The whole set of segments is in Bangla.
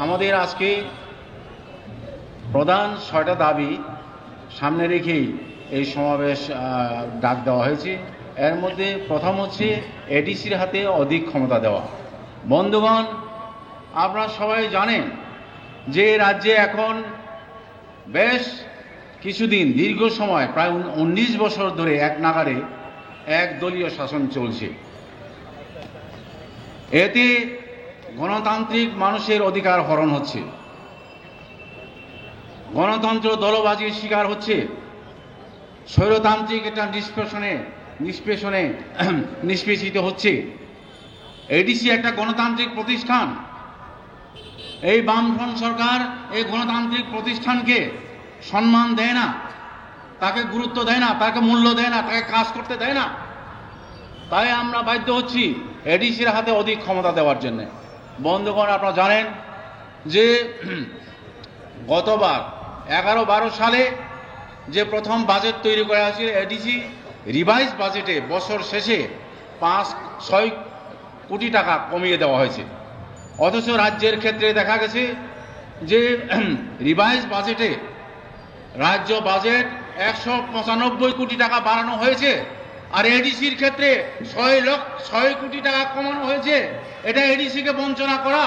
আমাদের আজকে প্রধান 6টা দাবি সামনে রেখেই এই সমাবেশ ডাক দেওয়া হয়েছে। এর মধ্যে প্রথম হচ্ছে এডিসির হাতে অধিক ক্ষমতা দেওয়া। বন্ধুগণ, আপনারা সবাই জানেন যে রাজ্যে এখন বেশ কিছুদিন দীর্ঘ সময় প্রায় 19 বছর ধরে এক নাগাড়ে একদলীয় শাসন চলছে। এতে গণতান্ত্রিক মানুষের অধিকার হরণ হচ্ছে, গণতন্ত্র দলবাজির শিকার হচ্ছে, স্বৈরতান্ত্রিক একটা নিষ্পেষিত হচ্ছে। এডিসি একটা গণতান্ত্রিক প্রতিষ্ঠান। এই বামফ্রন্ট সরকার এই গণতান্ত্রিক প্রতিষ্ঠানকে সম্মান দেয় না, তাকে গুরুত্ব দেয় না, তাকে মূল্য দেয় না, তাকে কাজ করতে দেয় না। তাই আমরা বাধ্য হচ্ছি এডিসির হাতে অধিক ক্ষমতা দেওয়ার জন্য। বন্ধুগণ, আপনারা জানেন যে গতবার 11-12 সালে যে প্রথম বাজেট তৈরি করা হয়েছিল, এডিসি রিভাইজ বাজেটে বছর শেষে 5-6 কোটি টাকা কমিয়ে দেওয়া হয়েছে। অথচ রাজ্যের ক্ষেত্রে দেখা গেছে যে রিভাইজ বাজেটে রাজ্য বাজেট 195 কোটি টাকা বাড়ানো হয়েছে, আর এডিসির ক্ষেত্রে 6 কোটি টাকা কমানো হয়েছে। এটা এডিসিকে বঞ্চনা করা।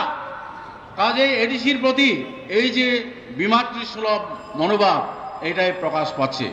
কাজেই এডিসির প্রতি এই যে বিমাতৃসুলভ মনোভাব, এটাই প্রকাশ পাচ্ছে।